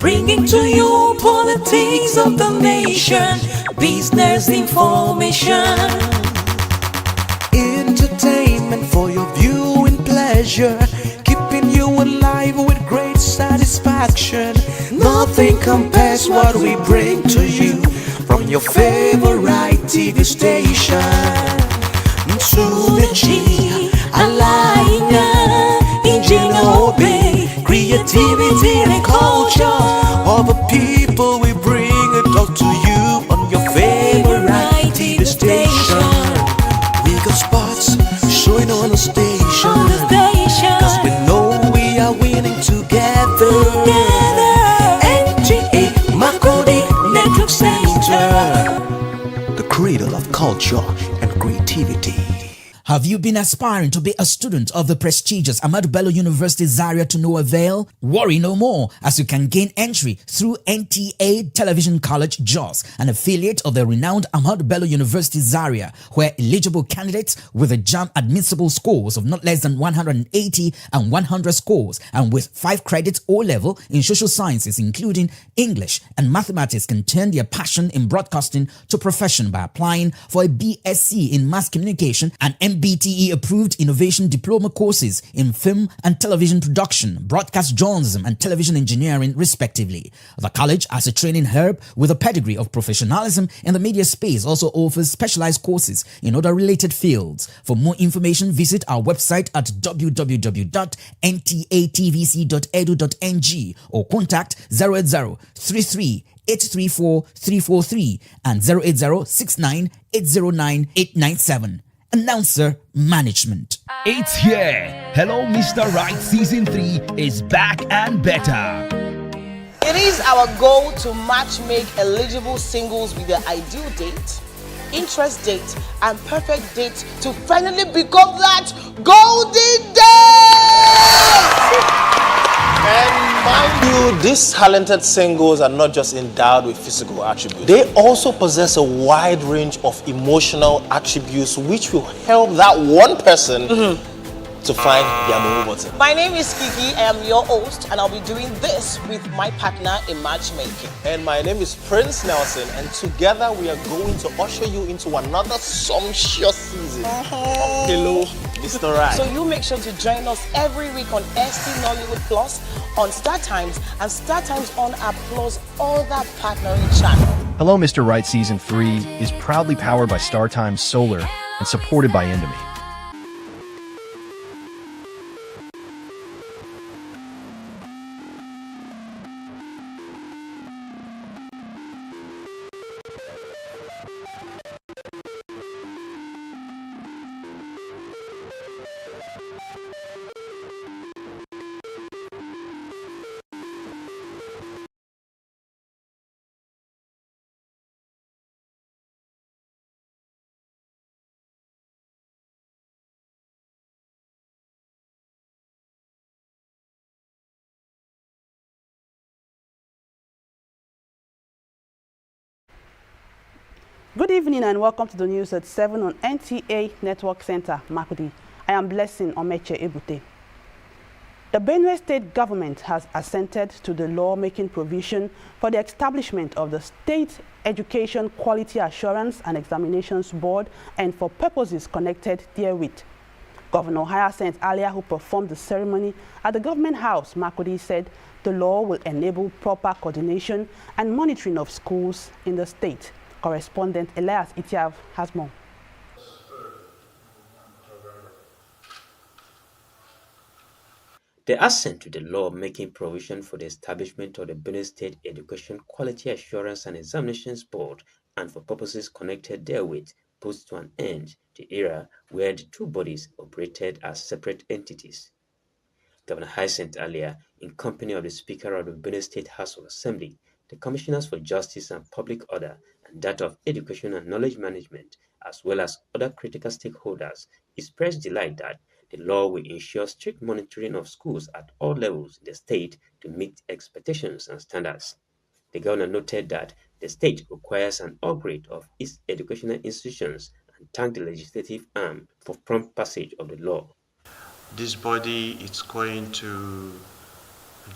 bringing to you politics of the nation, business information, entertainment for your viewing pleasure, keeping you alive with great satisfaction. Nothing compares what we bring to you from your favorite TV station. Sudechi, Alaina, Ingenuity, creativity and culture of the people, we bring it all to you on your favorite TV station. We got spots showing on the station, cause we know we are winning together. NTA Makurdi Network Center, the cradle of culture and creativity. Have you been aspiring to be a student of the prestigious Ahmadu Bello University Zaria to no avail? Worry no more, as you can gain entry through NTA Television College Jos, an affiliate of the renowned Ahmadu Bello University Zaria, where eligible candidates with a JAMB admissible scores of not less than 180 and 100 scores, and with 5 credits O-level in social sciences including English and mathematics, can turn their passion in broadcasting to profession by applying for a BSc in Mass Communication and MBTE approved innovation diploma courses in film and television production, broadcast journalism and television engineering respectively. The college, as a training hub with a pedigree of professionalism in the media space, also offers specialized courses in other related fields. For more information, visit our website at www.ntatvc.edu.ng or contact 08033 834-343 and 08069809897. Announcer Management. It's here. Hello, Mr. Right Season 3 is back and better. It is our goal to match-make eligible singles with their ideal date, interest date, and perfect date to finally become that golden date! And mind you, these talented singles are not just endowed with physical attributes. They also possess a wide range of emotional attributes which will help that one person to find their move button. My name is Kiki, I am your host, and I'll be doing this with my partner in matchmaking. And my name is Prince Nelson, and together we are going to usher you into another sumptuous season of Hello, Mr. Right. So you make sure to join us every week on ST Nollywood Plus, on Star Times, and Star Times on our Plus other partnering channel. Hello, Mr. Right Season 3 is proudly powered by Star Times Solar and supported by Indomie. Good evening and welcome to the news at 7 on NTA Network Center, Makudi. I am Blessing Omeche Ebute. The Benue State government has assented to the law making provision for the establishment of the State Education Quality Assurance and Examinations Board and for purposes connected therewith. Governor Hyacinth Alia, who performed the ceremony at the Government House, Makudi, said the law will enable proper coordination and monitoring of schools in the state. Correspondent Elias Itiav has more. The assent to the law making provision for the establishment of the Benue State Education Quality Assurance and Examinations Board and for purposes connected therewith puts to an end the era where the two bodies operated as separate entities. Governor Hyacinth Alia, in company of the Speaker of the Benue State House of Assembly, the Commissioners for Justice and Public Order, and that of Education and Knowledge Management, as well as other critical stakeholders, expressed delight that the law will ensure strict monitoring of schools at all levels in the state to meet expectations and standards. The governor noted that the state requires an upgrade of its educational institutions and thanked the legislative arm for prompt passage of the law. This body is going to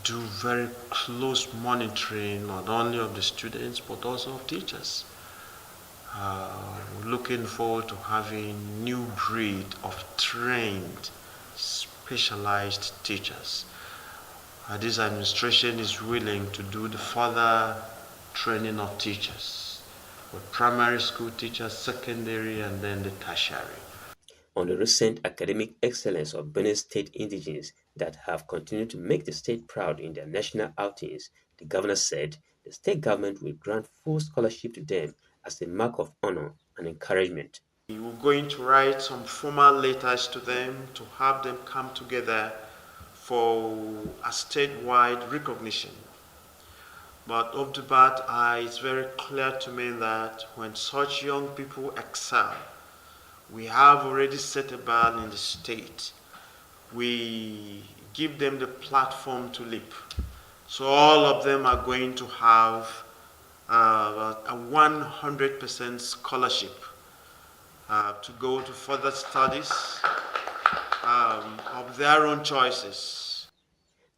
do very close monitoring not only of the students but also of teachers. We're looking forward to having new breed of trained, specialized teachers. This administration is willing to do the further training of teachers, with primary school teachers, secondary, and then the tertiary. On the recent academic excellence of Benin State indigenes that have continued to make the state proud in their national outings, the governor said the state government will grant full scholarship to them as a mark of honor and encouragement. We're going to write some formal letters to them to have them come together for a statewide recognition. But off the bat, it's very clear to me that when such young people excel, we have already set a bar in the state. We give them the platform to leap. So all of them are going to have a 100% scholarship to go to further studies of their own choices.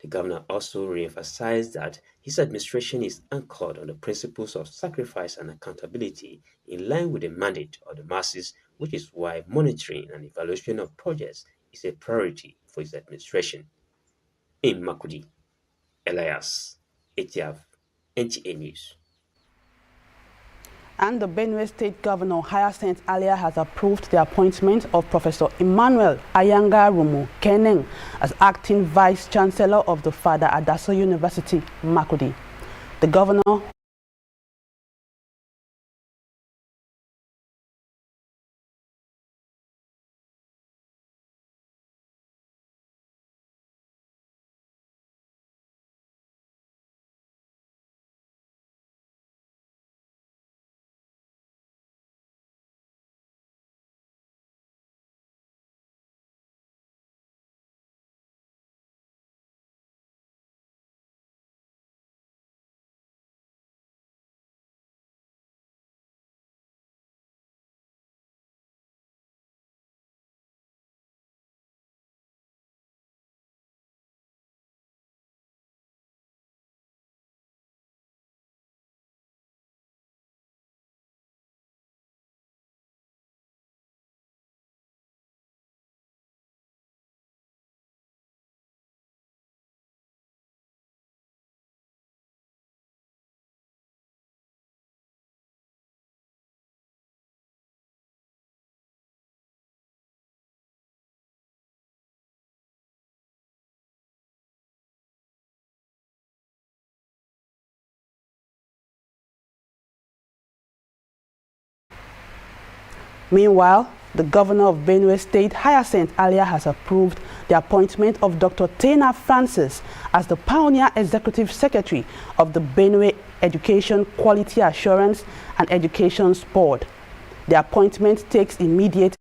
The governor also re-emphasized that his administration is anchored on the principles of sacrifice and accountability in line with the mandate of the masses, which is why monitoring and evaluation of projects is a priority for his administration. In Makurdi, Elias, Etiaf, NTA News. And the Benue State Governor Hyacinth Alia has approved the appointment of Professor Emmanuel Ayanga Rumu Keneng as acting Vice Chancellor of the Father Adaso University, Makurdi. The governor Meanwhile, the governor of Benue State, Hyacinth Alia, has approved the appointment of Dr. Tena Francis as the pioneer executive secretary of the Benue Education Quality Assurance and Education Board. The appointment takes immediate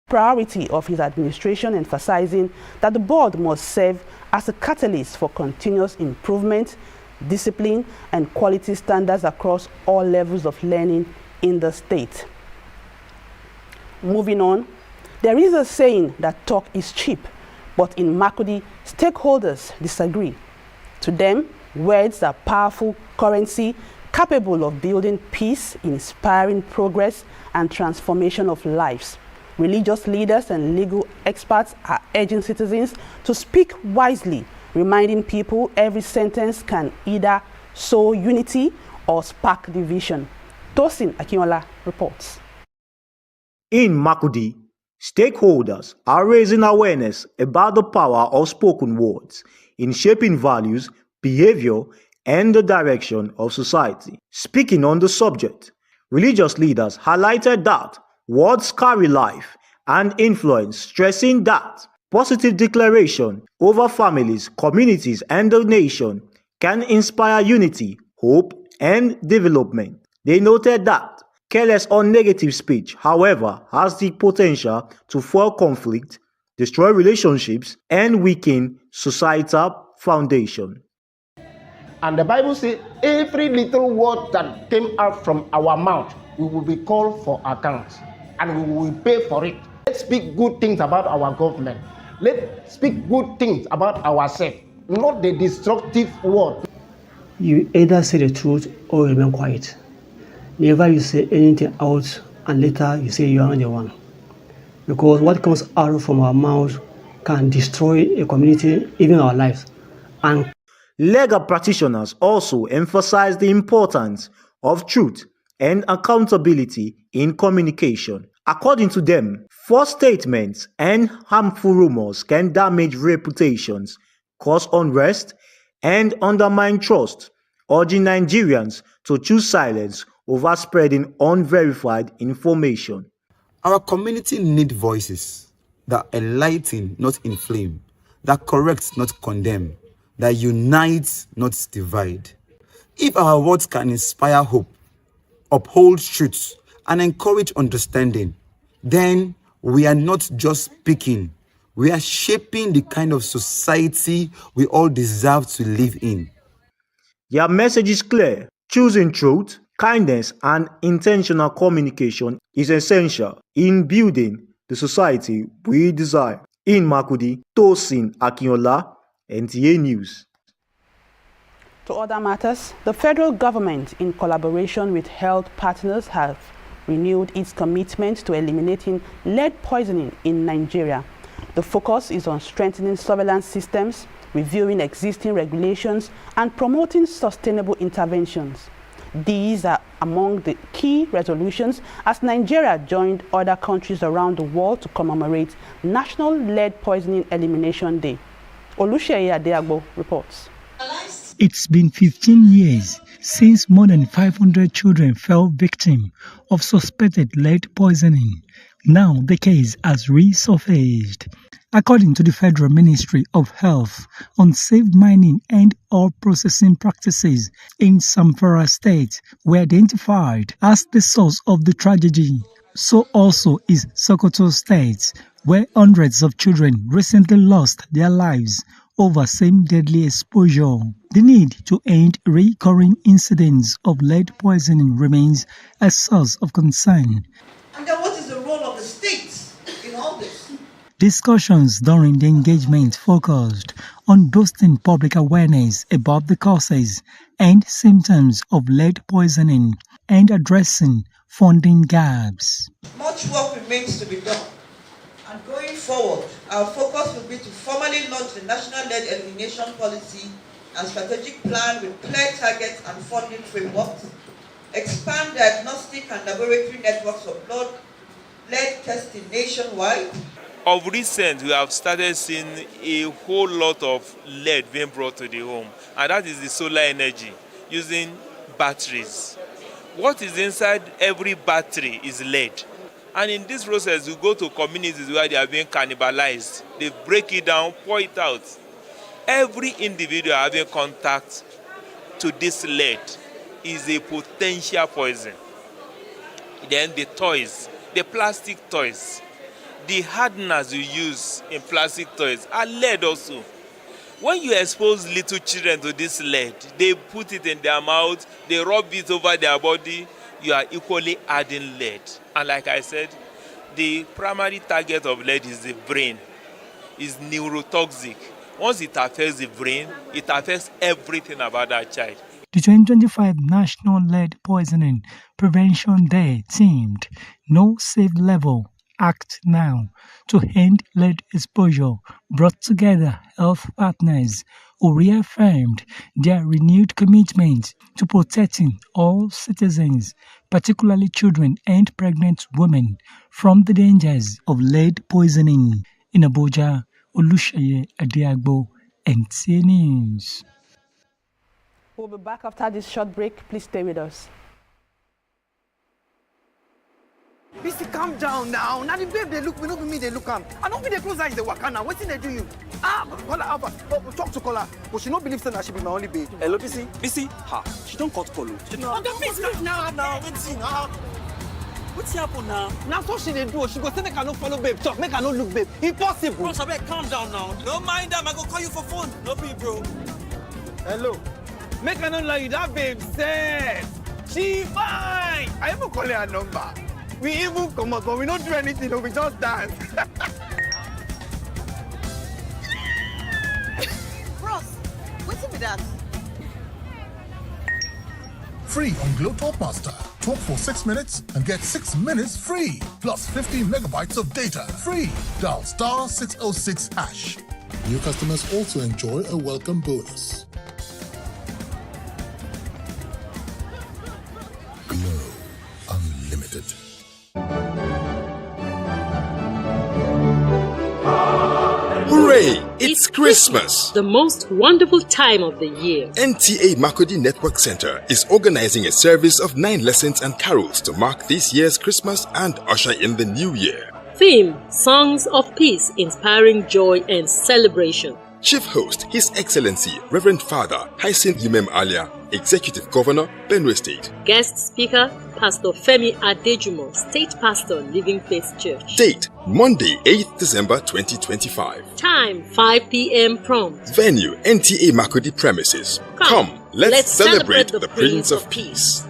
priority of his administration, emphasizing that the board must serve as a catalyst for continuous improvement, discipline, and quality standards across all levels of learning in the state. Moving on, there is a saying that talk is cheap, but in Makurdi, stakeholders disagree. To them, words are powerful currency capable of building peace, inspiring progress, and transformation of lives. Religious leaders and legal experts are urging citizens to speak wisely, reminding people every sentence can either sow unity or spark division. Tosin Akinola reports. In Makurdi, stakeholders are raising awareness about the power of spoken words in shaping values, behavior, and the direction of society. Speaking on the subject, religious leaders highlighted that words carry life and influence, stressing that positive declaration over families, communities, and the nation can inspire unity, hope, and development. They noted that careless or negative speech, however, has the potential to fuel conflict, destroy relationships, and weaken societal foundation. And the Bible says every little word that came out from our mouth, we will be called for account and we will pay for it. Let's speak good things about our government. Let's speak good things about ourselves, not the destructive word. You either say the truth or remain quiet. Never you say anything out and later you say you are not the one. Because what comes out from our mouth can destroy a community, even our lives. And legal practitioners also emphasize the importance of truth and accountability in communication. According to them, false statements and harmful rumors can damage reputations, cause unrest, and undermine trust, urging Nigerians to choose silence over spreading unverified information. Our community needs voices that enlighten, not inflame, that correct, not condemn, that unite, not divide. If our words can inspire hope, uphold truth, and encourage understanding, then we are not just speaking, we are shaping the kind of society we all deserve to live in. Their message is clear. Choosing truth, kindness, and intentional communication is essential in building the society we desire. In Makurdi, Tosin Akinola, NTA News. To other matters, the federal government, in collaboration with health partners, have renewed its commitment to eliminating lead poisoning in Nigeria. The focus is on strengthening surveillance systems, reviewing existing regulations, and promoting sustainable interventions. These are among the key resolutions as Nigeria joined other countries around the world to commemorate National Lead Poisoning Elimination Day. Oluseyi Adeagbo reports. It's been 15 years since more than 500 children fell victim of suspected lead poisoning. Now the case has resurfaced. According to the Federal Ministry of Health, unsafe mining and ore processing practices in Zamfara State were identified as the source of the tragedy. So also is Sokoto State, where hundreds of children recently lost their lives over same deadly exposure. The need to end recurring incidents of lead poisoning remains a source of concern. And then what is the role of the states in all this? Discussions during the engagement focused on boosting public awareness about the causes and symptoms of lead poisoning and addressing funding gaps. Much work remains to be done. And going forward, our focus will be to formally launch the National Lead Elimination Policy and Strategic Plan with clear targets and funding frameworks, expand diagnostic and laboratory networks of blood lead testing nationwide. Of recent, we have started seeing a whole lot of lead being brought to the home, and that is the solar energy using batteries. What is inside every battery is lead. And in this process, we go to communities where they are being cannibalized. They break it down, pour it out. Every individual having contact to this lead is a potential poison. Then the toys, the plastic toys, the hardeners you use in plastic toys are lead also. When you expose little children to this lead, they put it in their mouth, they rub it over their body, you are equally adding lead. And like I said, the primary target of lead is the brain. It's neurotoxic. Once it affects the brain, it affects everything about that child. The 2025 National Lead Poisoning Prevention Day themed No Safe Level, Act Now to End Lead Exposure brought together health partners who reaffirmed their renewed commitment to protecting all citizens, particularly children and pregnant women, from the dangers of lead poisoning. In Abuja, Olusheye Adiagbo, NTA News. We'll be back after this short break. Please stay with us. Missy, calm down now. Now the babe they look, we don't be me they look am. I don't be the close eyes they work now. What thing they do you? Call her Alpha. Oh, talk to call her. But she don't believe that she be my only babe. Hello, Missy. Missy, ha. She don't cut call. Oh, the face now. What's now? What's happen now? Now so she they do. She go say make I no follow babe. Talk, make I no look babe. Impossible. Bro, Sabek, calm down now. Don't mind them. I go call you for phone. No be, bro. Hello. Make I no lie you. That babe said she fine. I even call her number. We even come out, but we don't do anything. We just dance. Bros, what's with that? Free on Glow Talk Master. Talk for 6 minutes and get 6 minutes free. Plus 50 megabytes of data. Free. Dial *606#. New customers also enjoy a welcome bonus. Glow Unlimited. Hooray! It's Christmas! The most wonderful time of the year. NTA Makurdi Network Center is organizing a service of 9 lessons and carols to mark this year's Christmas and usher in the new year. Theme: Songs of Peace, inspiring joy and celebration. Chief host, His Excellency Reverend Father Hyacinth Yumem Alia, Executive Governor, Benue State. Guest speaker: Pastor Femi Adejumo, State Pastor, Living Faith Church. Date: Monday, 8th December 2025. Time: 5 p.m. prompt. Venue: NTA Makurdi premises. Come, let's celebrate the Prince of Peace.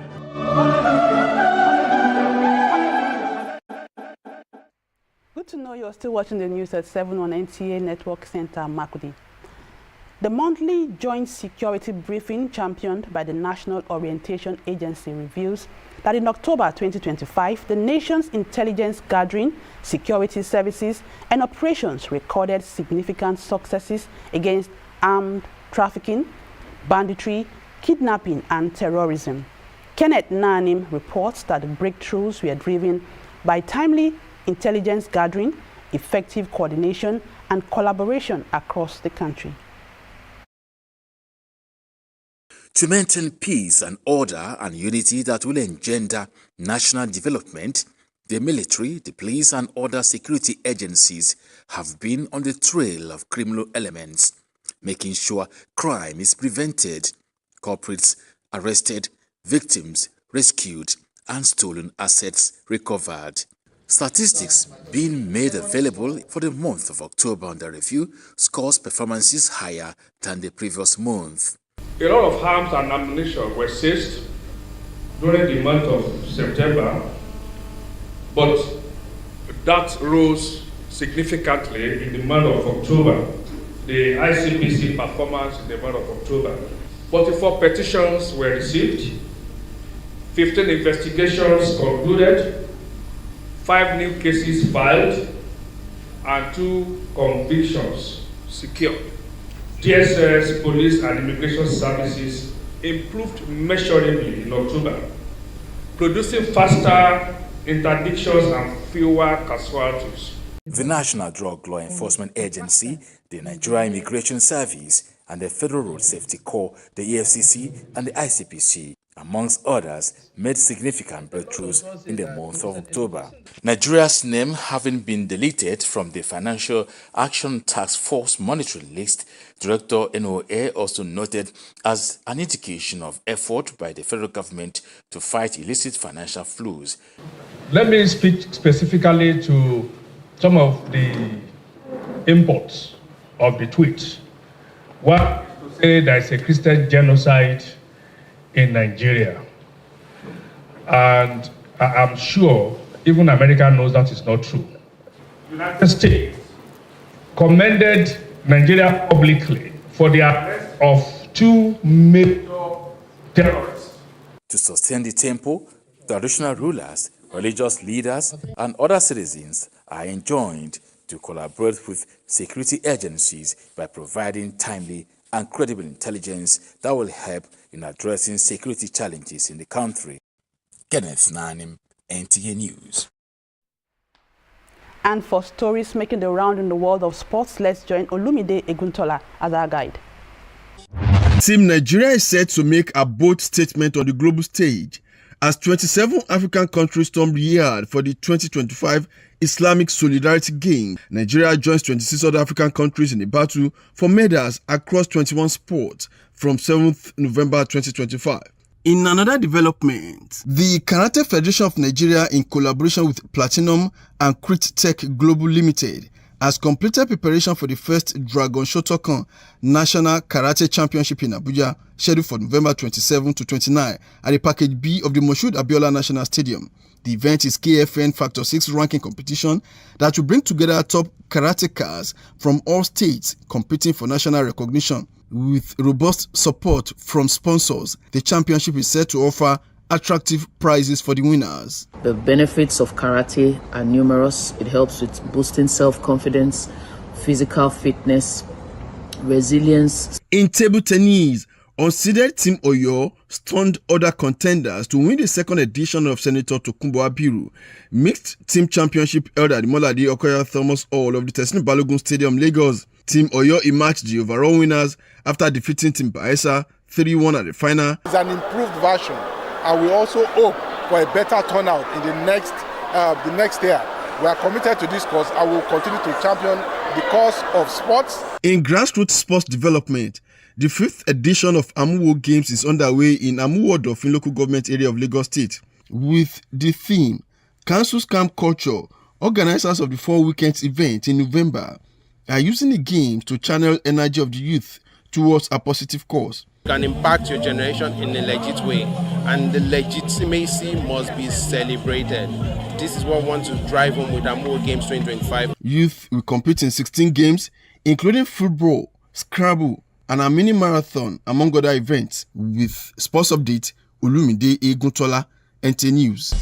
Good to know you're still watching the news at 7 on NTA Network Center, Makurdi. The monthly joint security briefing championed by the National Orientation Agency reveals that in October 2025, the nation's intelligence gathering, security services, and operations recorded significant successes against armed trafficking, banditry, kidnapping, and terrorism. Kenneth Nanim reports that the breakthroughs were driven by timely intelligence gathering, effective coordination, and collaboration across the country. To maintain peace and order and unity that will engender national development, the military, the police, and other security agencies have been on the trail of criminal elements, making sure crime is prevented, culprits arrested, victims rescued, and stolen assets recovered. Statistics being made available for the month of October under review scores performances higher than the previous month. A lot of arms and ammunition were seized during the month of September, but that rose significantly in the month of October. The ICPC performance in the month of October. 44 petitions were received, 15 investigations concluded, 5 new cases filed, and 2 convictions secured. DSS, police, and immigration services improved measurably in October, producing faster interdictions and fewer casualties. The National Drug Law Enforcement Agency, the Nigeria Immigration Service, and the Federal Road Safety Corps, the EFCC, and the ICPC, amongst others, made significant breakthroughs in the month of October. Nigeria's name having been deleted from the Financial Action Task Force monitoring list, Director NOA also noted as an indication of effort by the federal government to fight illicit financial flows. Let me speak specifically to some of the imports of the tweets. One, to say there is a Christian genocide in Nigeria. And I'm sure even America knows that is not true. The United States commended Nigeria publicly for the arrest of 2 major terrorists. To sustain the tempo, traditional rulers, religious leaders, and other citizens are enjoined to collaborate with security agencies by providing timely and credible intelligence that will help in addressing security challenges in the country. Kenneth Nanim, NTA News. And for stories making the round in the world of sports, let's join Olumide Eguntola as our guide. Team Nigeria is set to make a bold statement on the global stage as 27 African countries storm Riyadh for the 2025 Islamic Solidarity Games. Nigeria joins 26 other African countries in the battle for medals across 21 sports from 7th November 2025. In another development, the Karate Federation of Nigeria, in collaboration with Platinum and Crit Tech Global Limited, has completed preparation for the first Dragon Shotokan National Karate Championship in Abuja, scheduled for November 27 to 29 at the Package B of the Moshood Abiola National Stadium. The event is KFN Factor 6 ranking competition that will bring together top karatecas from all states competing for national recognition. With robust support from sponsors, the championship is set to offer attractive prizes for the winners. The benefits of karate are numerous. It helps with boosting self-confidence, physical fitness, resilience. In table tennis, unseeded Team Oyo stunned other contenders to win the second edition of Senator Tokunbo Abiru Mixed Team Championship held at the Molade Okoya Thomas Hall of the Teslim Balogun Stadium, Lagos. Team Oyo emerged the overall winners after defeating Team Baesa 3-1 at the final. It's an improved version, and we also hope for a better turnout in the next year. We are committed to this cause and will continue to champion the cause of sports. In grassroots sports development, the 5th edition of Amuwo Games is underway in Amuwo Odofin local government area of Lagos State. With the theme, Council's Camp Culture, organizers of the 4 weekends event in November are using the games to channel energy of the youth towards a positive cause. You can impact your generation in a legit way, and the legitimacy must be celebrated. This is what we want to drive home with Amuwo Games 2025. Youth will compete in 16 games, including football, Scrabble, and a mini marathon, among other events. With sports update, Olumide Eguntola, NTA News.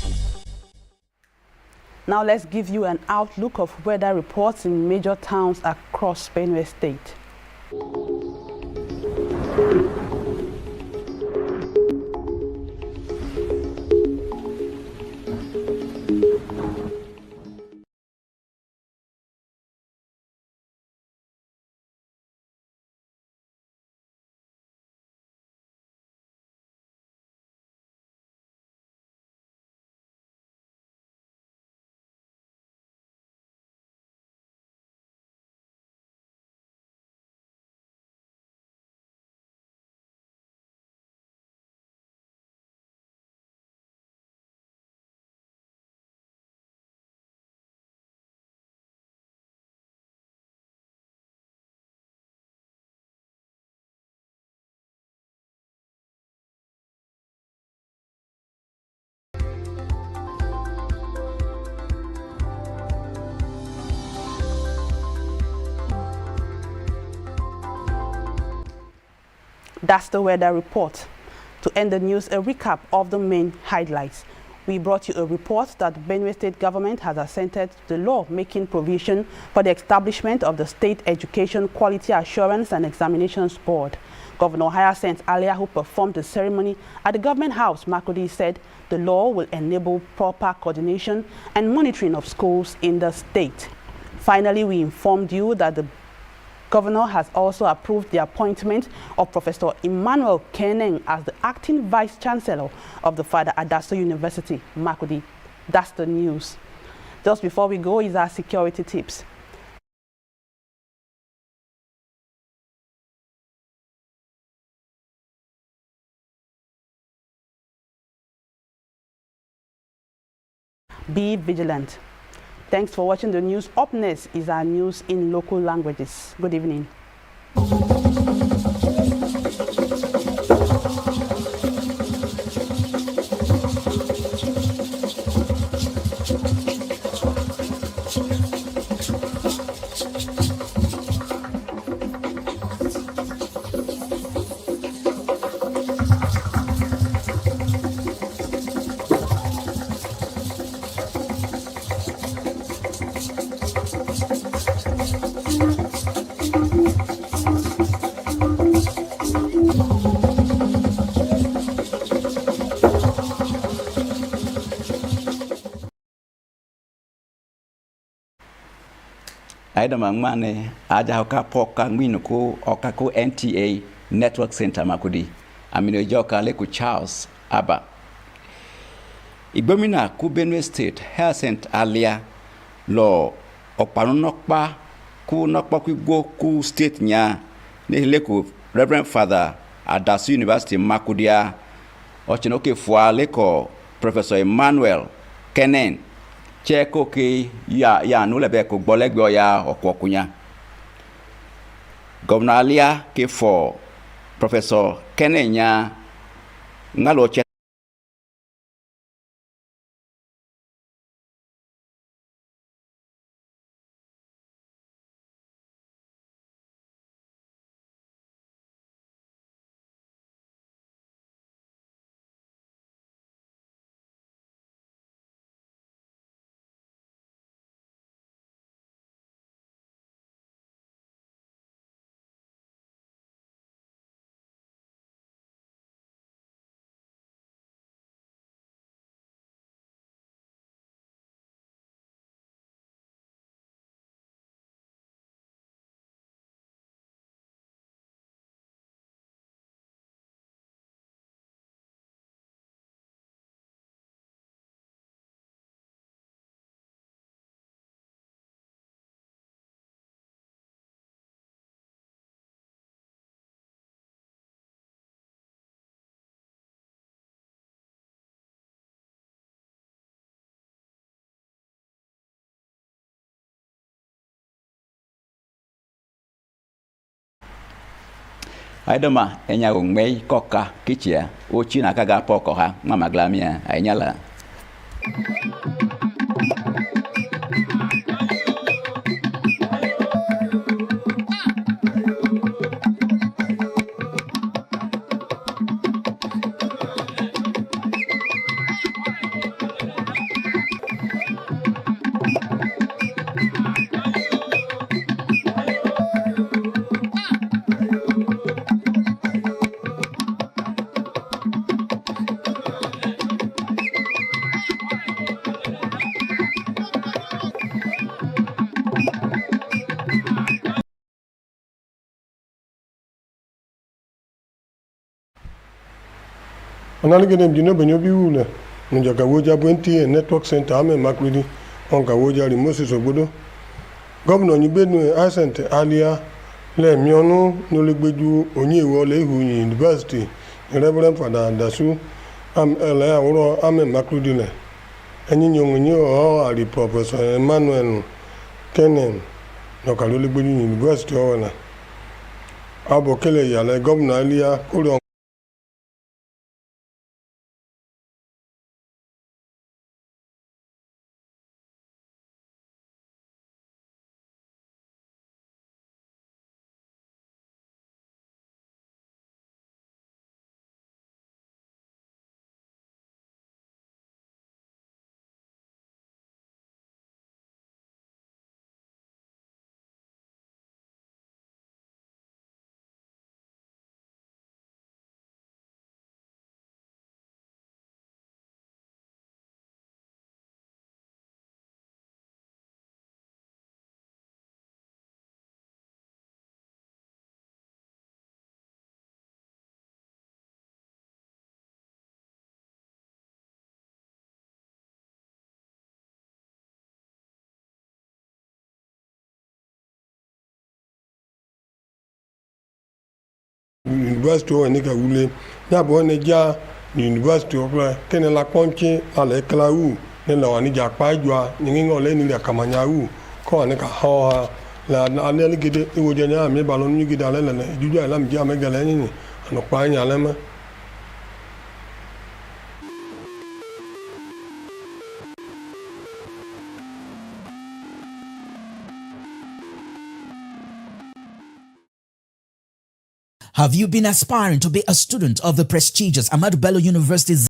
Now let's give you an outlook of weather reports in major towns across Benue State. That's the weather report. To end the news, a recap of the main highlights. We brought you a report that the Benue State government has assented to the law making provision for the establishment of the State Education Quality Assurance and Examinations Board. Governor Hyacinth Alia, who performed the ceremony at the Government House, Makurdi, said the law will enable proper coordination and monitoring of schools in the state. Finally, we informed you that the Governor has also approved the appointment of Professor Emmanuel Keneng as the acting Vice-Chancellor of the Father Adaso University, Makurdi. That's the news. Just before we go is our security tips. Be vigilant. Thanks for watching the news. Up next is our news in local languages. Good evening. Aidama ngmane aja hoka poka ngwino ko oka ko NTA Network Center Makudi. Amino joka leku Charles Aba. Igbomina ku Benue State Health Center alia lo opanunokpa ku nokpa ku go ku state nya ne leku Reverend Father Adasu University Makudia ochinoke fwa leko Professor Emmanuel Kenen cheko ke ya nulebe ko gbolegbe ya okwokunya Governor alia ke for Professor Kenen nya ngalo che Aidama enya ngmei koka kichia o china kaga poko ha mama glamia ainyala Analigede mjino benyo biwule njaga woja NTA Network Center ame Makurdi onka woja Moses Ogbodo Governor Benue Asante alia le mionu nolegbeju onyewo le hu University Reverend Father Adasu am ele awro ame Makurdi le enyinyo nyo o ari Professor Emmanuel Kenen no kalolegbeju University ona abokele ya le Governor alia koro University o ni ka wule na bo ne ja University o kla kene la konche ale kla u ne la wani ja pa jwa ni ngo le ni la kamanya u ko ne ka ha la ale gede e wo janya mi balon ni gede ale le juju ala mi ja me gele ni no pa nya le ma. Have you been aspiring to be a student of the prestigious Ahmadu Bello University's